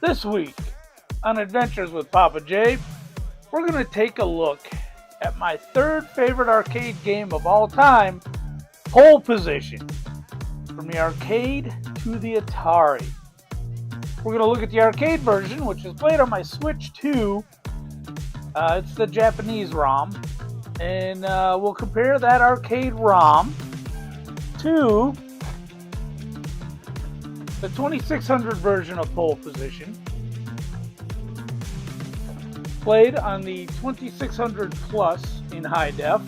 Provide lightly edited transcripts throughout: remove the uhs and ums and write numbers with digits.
This week on Adventures with Papa J, we're going to take a look at my third favorite arcade game of all time, Pole Position. From the arcade to the Atari. We're going to look at the arcade version, which is played on my Switch 2. It's the Japanese ROM. And we'll compare that arcade ROM to the 2600 version of Pole Position, played on the 2600 Plus in high def.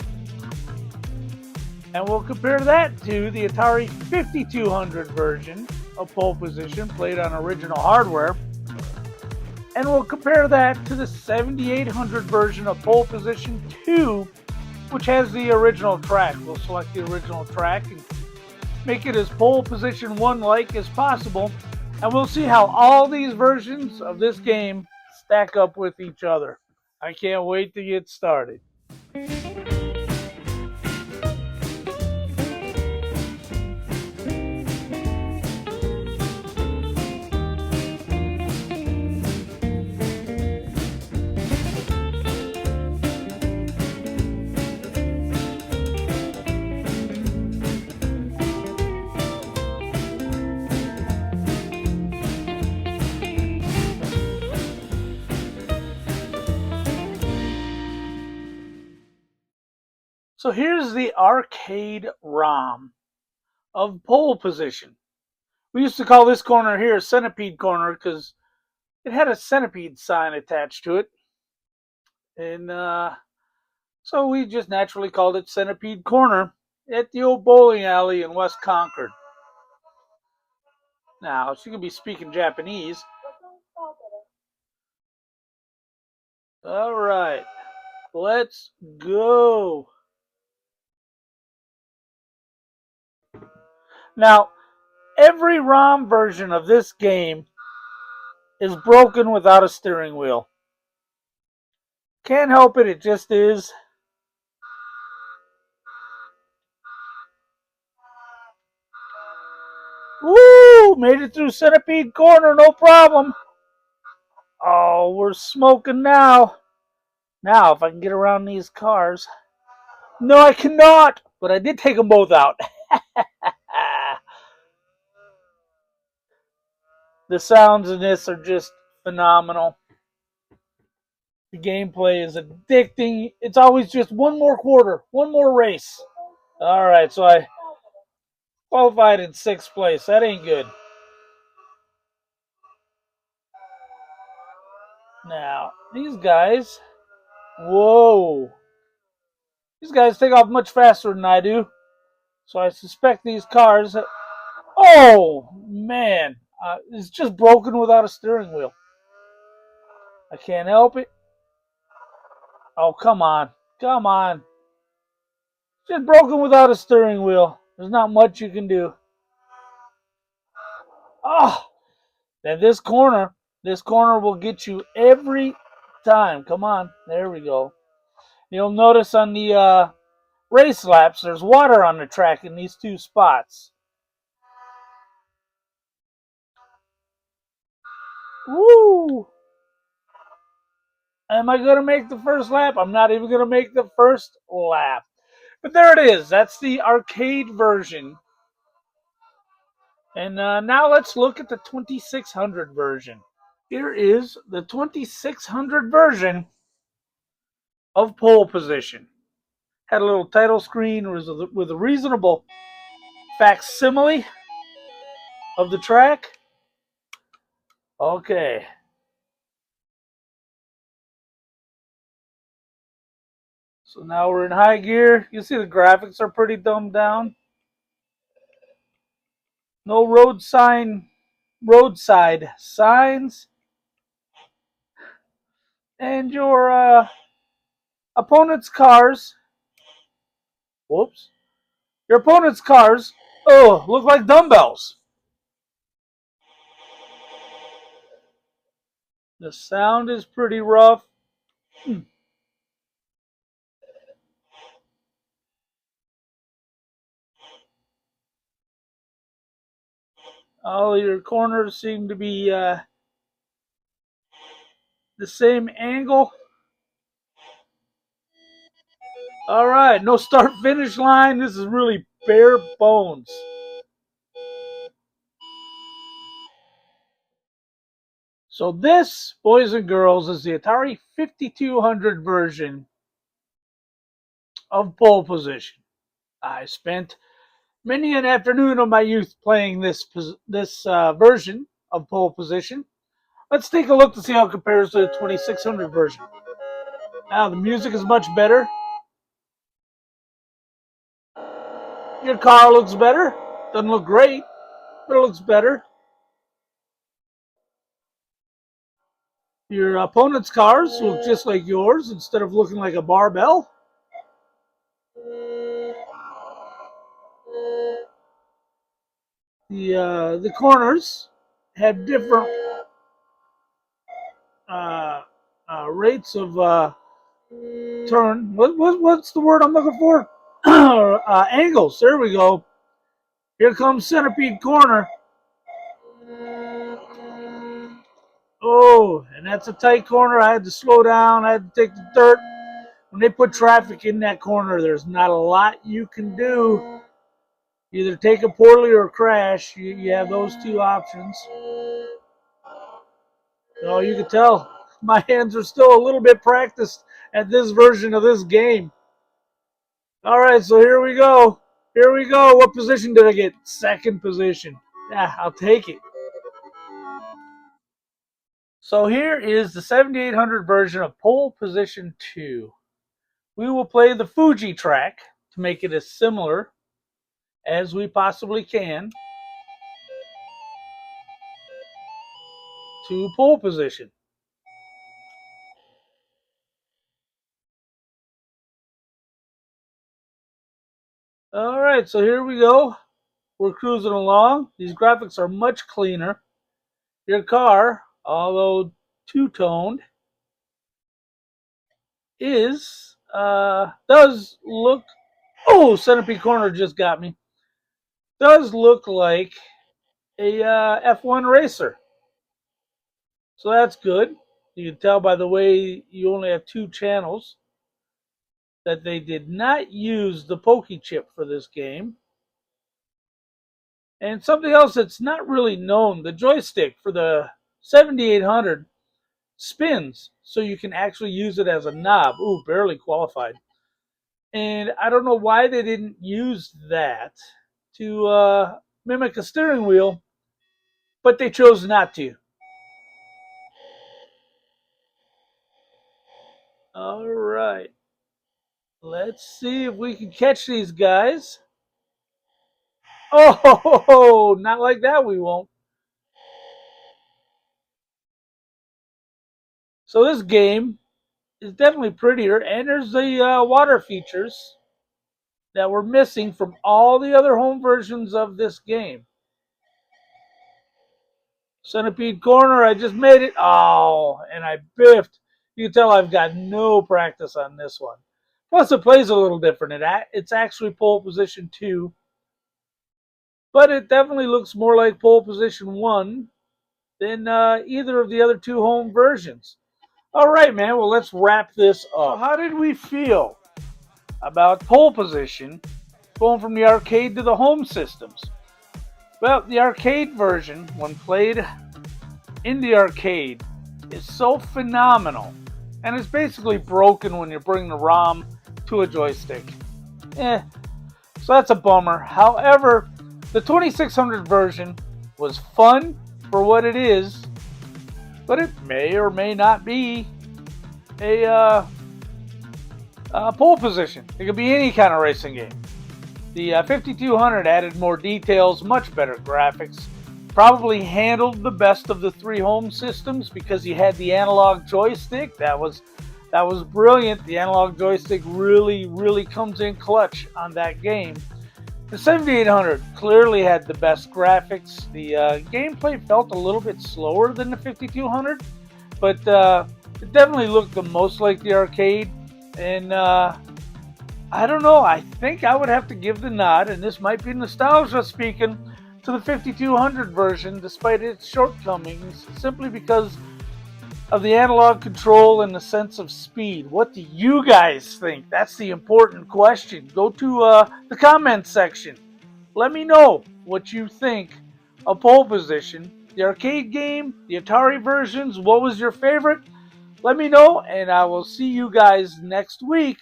And we'll compare that to the Atari 5200 version of Pole Position, played on original hardware. And we'll compare that to the 7800 version of Pole Position 2, which has the original track. We'll select the original track and make it as Pole Position 1-like as possible. And we'll see how all these versions of this game stack up with each other. I can't wait to get started. So here's the arcade ROM of Pole Position. We used to call this corner here Centipede Corner because it had a centipede sign attached to it. And so we just naturally called it Centipede Corner at the old bowling alley in West Concord. Now, she can be speaking Japanese. All right, let's go. Now, every ROM version of this game is broken without a steering wheel. Can't help it, it just is. Woo! Made it through Centipede Corner, no problem. Oh, we're smoking now. Now, if I can get around these cars. No, I cannot, but I did take them both out. The sounds in this are just phenomenal. The gameplay is addicting. It's always just one more quarter, one more race. All right, so I qualified in 6th place. That ain't good. Now, these guys, whoa. These guys take off much faster than I do. So I suspect these cars, oh, man. It's just broken without a steering wheel. I can't help it. Oh, come on. Come on. Just broken without a steering wheel. There's not much you can do. Oh, then this corner will get you every time. Come on. There we go. You'll notice on the race laps, there's water on the track in these two spots. Woo! Am I going to make the first lap? I'm not even going to make the first lap. But there it is. That's the arcade version. And now let's look at the 2600 version. Here is the 2600 version of Pole Position. Had a little title screen with a reasonable facsimile of the track. Okay. So now we're in high gear. You see the graphics are pretty dumbed down. No roadside signs. And your opponent's cars. Whoops. Your opponent's cars, look like dumbbells. The sound is pretty rough. All your corners seem to be the same angle. All right, no start finish line. This is really bare bones. So this, boys and girls, is the Atari 5200 version of Pole Position. I spent many an afternoon of my youth playing this version of Pole Position. Let's take a look to see how it compares to the 2600 version. Now, the music is much better. Your car looks better. Doesn't look great, but it looks better. Your opponent's cars look just like yours instead of looking like a barbell. The corners have different rates of turn. What's the word I'm looking for? Angles. There we go. Here comes Centipede Corner. Oh, and that's a tight corner. I had to slow down. I had to take the dirt. When they put traffic in that corner, there's not a lot you can do. Either take it poorly or crash. You have those two options. Oh, you can tell my hands are still a little bit practiced at this version of this game. All right, so here we go. Here we go. What position did I get? Second position. Yeah, I'll take it. So here is the 7800 version of Pole Position 2. We will play the Fuji track to make it as similar as we possibly can to Pole Position. All right, so here we go. We're cruising along. These graphics are much cleaner. Your car, although two-toned, does look, oh, Centipede Corner just got me, does look like a F1 racer. So that's good. You can tell by the way you only have two channels that they did not use the Pokey chip for this game. And something else that's not really known, the joystick for the 7800 spins, so you can actually use it as a knob. Ooh, barely qualified. And I don't know why they didn't use that to mimic a steering wheel, but they chose not to. All right. Let's see if we can catch these guys. Oh, not like that we won't. So this game is definitely prettier, and there's the water features that were missing from all the other home versions of this game. Centipede Corner, I just made it. Oh, and I biffed. You can tell I've got no practice on this one. Plus, it plays a little different. It's actually Pole Position 2. But it definitely looks more like Pole Position 1 than either of the other two home versions. All right, man. Well, let's wrap this up. So how did we feel about Pole Position going from the arcade to the home systems? Well, the arcade version, when played in the arcade, is so phenomenal. And it's basically broken when you bring the ROM to a joystick. So that's a bummer. However, the 2600 version was fun for what it is, but it may or may not be a pole position. It could be any kind of racing game. The 5200 added more details, much better graphics, probably handled the best of the three home systems because you had the analog joystick. That was brilliant. The analog joystick really comes in clutch on that game. The 7800 clearly had the best graphics. The gameplay felt a little bit slower than the 5200, but it definitely looked the most like the arcade. And I don't know, I think I would have to give the nod, and this might be nostalgia speaking, to the 5200 version despite its shortcomings, simply because of the analog control and the sense of speed. What do you guys think? That's the important question. Go to the comments section. Let me know what you think of Pole Position, the arcade game, the Atari versions. What was your favorite? Let me know, and I will see you guys next week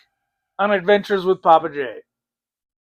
on Adventures with Papa J.